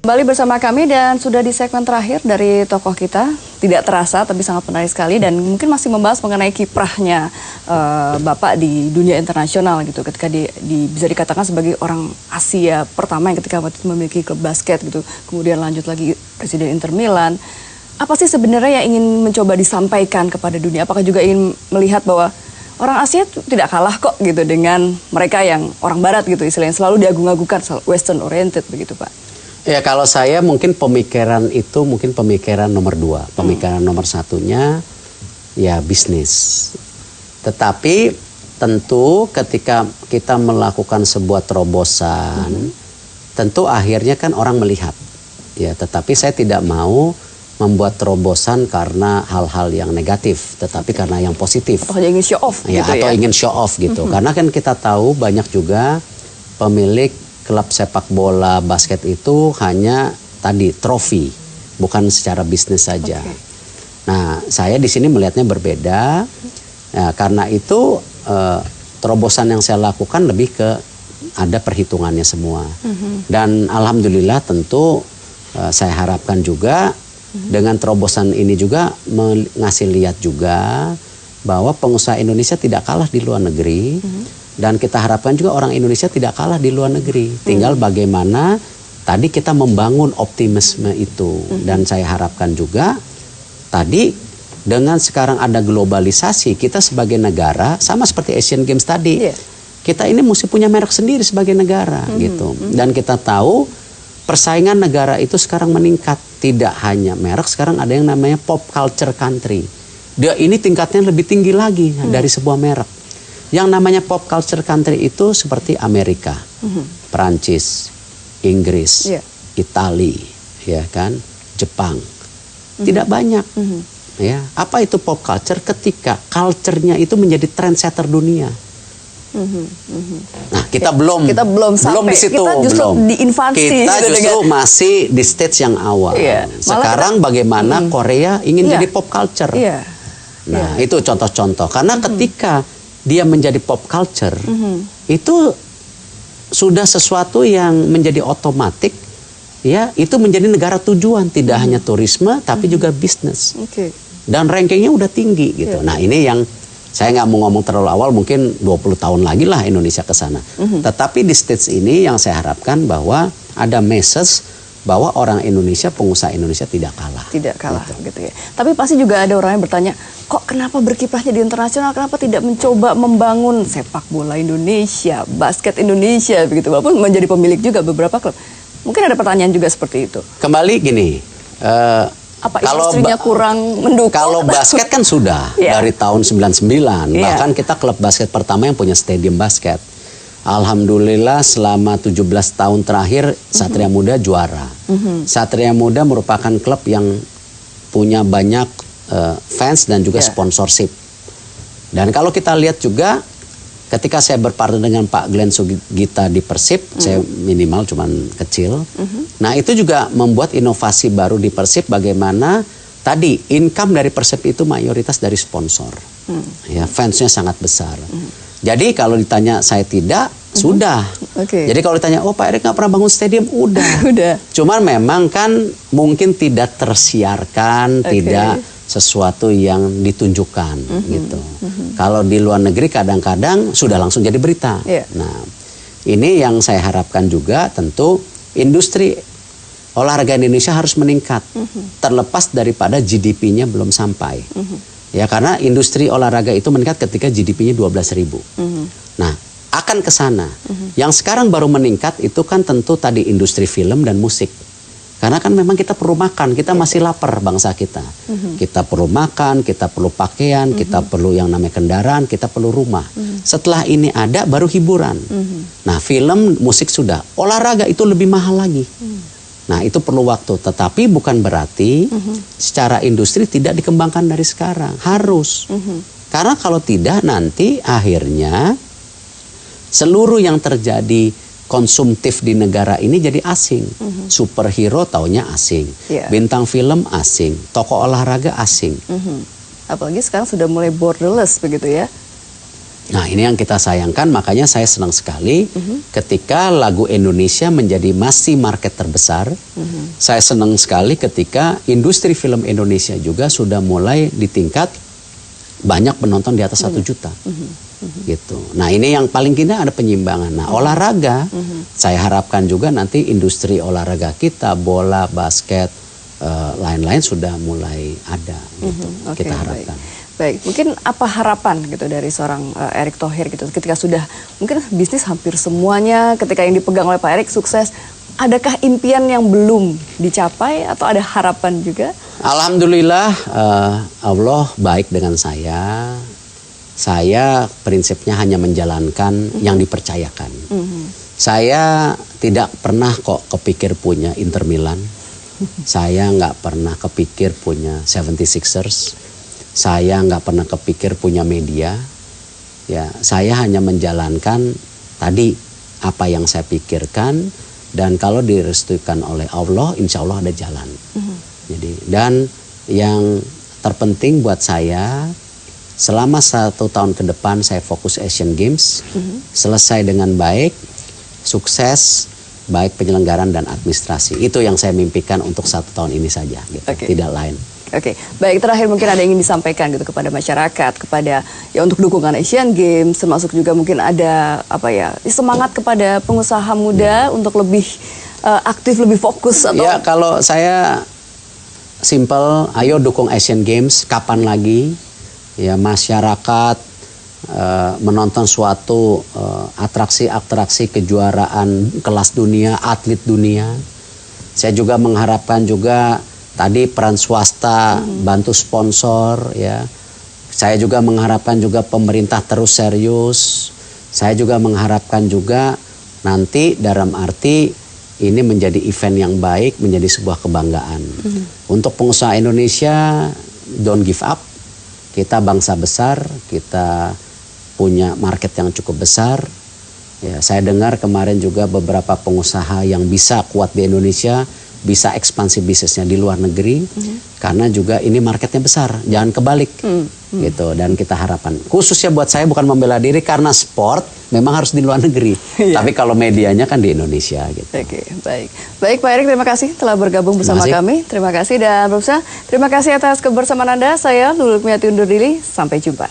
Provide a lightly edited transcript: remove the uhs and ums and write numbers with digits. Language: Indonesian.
Kembali bersama kami dan sudah di segmen terakhir dari tokoh kita. Tidak terasa tapi sangat menarik sekali dan mungkin masih membahas mengenai kiprahnya Bapak di dunia internasional gitu. Ketika bisa dikatakan sebagai orang Asia pertama yang ketika waktu itu memiliki klub basket gitu. Kemudian lanjut lagi Presiden Inter Milan. Apa sih sebenarnya yang ingin mencoba disampaikan kepada dunia? Apakah juga ingin melihat bahwa orang Asia tidak kalah kok gitu dengan mereka yang orang Barat gitu istilahnya selalu diagung-agungkan, Western oriented begitu Pak? Ya kalau saya mungkin pemikiran itu mungkin pemikiran nomor 2. Pemikiran nomor 1-nya ya bisnis. Tetapi tentu ketika kita melakukan sebuah terobosan, tentu akhirnya kan orang melihat. Ya, tetapi saya tidak mau membuat terobosan karena hal-hal yang negatif, tetapi karena yang positif. Atau ingin show off ya, gitu atau ingin show off gitu. Karena kan kita tahu banyak juga pemilik klub sepak bola basket itu hanya tadi trofi, bukan secara bisnis saja. Nah, saya di sini melihatnya berbeda. Ya, karena itu terobosan yang saya lakukan lebih ke ada perhitungannya semua. Dan alhamdulillah tentu saya harapkan juga dengan terobosan ini juga ngasih lihat juga bahwa pengusaha Indonesia tidak kalah di luar negeri. Dan kita harapkan juga orang Indonesia tidak kalah di luar negeri. Tinggal bagaimana tadi kita membangun optimisme itu. Dan saya harapkan juga tadi dengan sekarang ada globalisasi, kita sebagai negara sama seperti Asian Games tadi. Kita ini mesti punya merek sendiri sebagai negara gitu. Dan kita tahu persaingan negara itu sekarang meningkat. Tidak hanya merek, sekarang ada yang namanya pop culture country. Dia ini tingkatnya lebih tinggi lagi dari sebuah merek. Yang namanya pop culture country itu seperti Amerika, Perancis, Inggris, Itali, ya kan, Jepang. Tidak banyak. Ya, apa itu pop culture? Ketika culture-nya itu menjadi trendsetter dunia. Nah, kita belum di situ, kita justru di infansi. Kita justru masih di stage yang awal. Sekarang bagaimana Korea ingin jadi pop culture. Nah, itu contoh-contoh. Karena ketika dia menjadi pop culture, itu sudah sesuatu yang menjadi otomatik, ya itu menjadi negara tujuan, tidak hanya turisme, tapi juga bisnis. Dan rankingnya udah tinggi gitu. Nah ini yang saya nggak mau ngomong terlalu awal, mungkin 20 tahun lagi lah Indonesia ke sana. Tetapi di stage ini yang saya harapkan bahwa ada message bahwa orang Indonesia, pengusaha Indonesia tidak kalah. Tidak kalah gitu ya. Tapi pasti juga ada orang yang bertanya, kok kenapa berkiprahnya di internasional, kenapa tidak mencoba membangun sepak bola Indonesia, basket Indonesia begitu, walaupun menjadi pemilik juga beberapa klub. Mungkin ada pertanyaan juga seperti itu. Kembali gini, apa industrinya kurang mendukung? Kalau basket kan sudah dari tahun 99, bahkan kita klub basket pertama yang punya stadium basket. Alhamdulillah selama 17 tahun terakhir Satria Muda juara. Satria Muda merupakan klub yang punya banyak fans dan juga sponsorship. Dan kalau kita lihat juga ketika saya berpartner dengan Pak Glenn Sugita di Persib, saya minimal cuman kecil. Nah itu juga membuat inovasi baru di Persib, bagaimana tadi income dari Persib itu mayoritas dari sponsor. Ya, fansnya sangat besar. Jadi kalau ditanya saya tidak, sudah. Jadi kalau ditanya, oh Pak Erik nggak pernah bangun stadium, udah. Cuman memang kan mungkin tidak tersiarkan, tidak sesuatu yang ditunjukkan gitu. Kalau di luar negeri kadang-kadang sudah langsung jadi berita. Nah, ini yang saya harapkan juga tentu industri olahraga Indonesia harus meningkat. Terlepas daripada GDP-nya belum sampai. Ya karena industri olahraga itu meningkat ketika GDP-nya 12.000. Nah, akan ke sana. Yang sekarang baru meningkat itu kan tentu tadi industri film dan musik. Karena kan memang kita perlu makan, kita masih lapar bangsa kita. Kita perlu makan, kita perlu pakaian, kita perlu yang namanya kendaraan, kita perlu rumah. Setelah ini ada baru hiburan. Nah, film, musik sudah. Olahraga itu lebih mahal lagi. Nah, itu perlu waktu. Tetapi bukan berarti secara industri tidak dikembangkan dari sekarang. Harus. Karena kalau tidak nanti akhirnya seluruh yang terjadi konsumtif di negara ini jadi asing. Superhero taunya asing. Bintang film asing. Tokoh olahraga asing. Apalagi sekarang sudah mulai borderless begitu ya. Nah ini yang kita sayangkan, makanya saya senang sekali ketika lagu Indonesia menjadi masih market terbesar. Saya senang sekali ketika industri film Indonesia juga sudah mulai di tingkat banyak penonton di atas 1 juta. Gitu. Nah ini yang paling tidak ada penyimbangan. Nah olahraga, saya harapkan juga nanti industri olahraga kita, bola, basket, lain-lain sudah mulai ada. Gitu. Kita harapkan. Baik, mungkin apa harapan gitu dari seorang Erick Thohir gitu ketika sudah mungkin bisnis hampir semuanya ketika yang dipegang oleh Pak Erick sukses, adakah impian yang belum dicapai atau ada harapan juga? Alhamdulillah Allah baik dengan saya. Saya prinsipnya hanya menjalankan yang dipercayakan. Saya tidak pernah kok kepikir punya Inter Milan. Saya nggak pernah kepikir punya 76ers. Saya nggak pernah kepikir punya media, ya saya hanya menjalankan tadi apa yang saya pikirkan, dan kalau direstuikan oleh Allah, insya Allah ada jalan. Jadi dan yang terpenting buat saya, selama 1 tahun ke depan saya fokus Asian Games, selesai dengan baik, sukses, baik penyelenggaraan dan administrasi. Itu yang saya mimpikan untuk 1 tahun ini saja, gitu. Tidak lain. Oke, baik, terakhir mungkin ada yang ingin disampaikan gitu kepada masyarakat, kepada ya untuk dukungan Asian Games, termasuk juga mungkin ada apa ya semangat kepada pengusaha muda untuk lebih aktif, lebih fokus atau? Ya kalau saya simple, ayo dukung Asian Games, kapan lagi? Ya masyarakat menonton suatu atraksi-atraksi kejuaraan kelas dunia, atlet dunia. Saya juga mengharapkan juga tadi peran swasta bantu sponsor, ya. Saya juga mengharapkan juga pemerintah terus serius. Saya juga mengharapkan juga nanti dalam arti ini menjadi event yang baik, menjadi sebuah kebanggaan. Untuk pengusaha Indonesia, don't give up. Kita bangsa besar, kita punya market yang cukup besar. Ya, saya dengar kemarin juga beberapa pengusaha yang bisa kuat di Indonesia bisa ekspansi bisnisnya di luar negeri, karena juga ini marketnya besar, jangan kebalik gitu. Dan kita harapan khususnya buat saya bukan membela diri, karena sport memang harus di luar negeri, tapi kalau medianya kan di Indonesia gitu. Oke, baik Pak Erick, terima kasih telah bergabung bersama kami. Terima kasih, dan pemirsa terima kasih atas kebersamaan Anda. Saya Lulu Miati undur diri, sampai jumpa.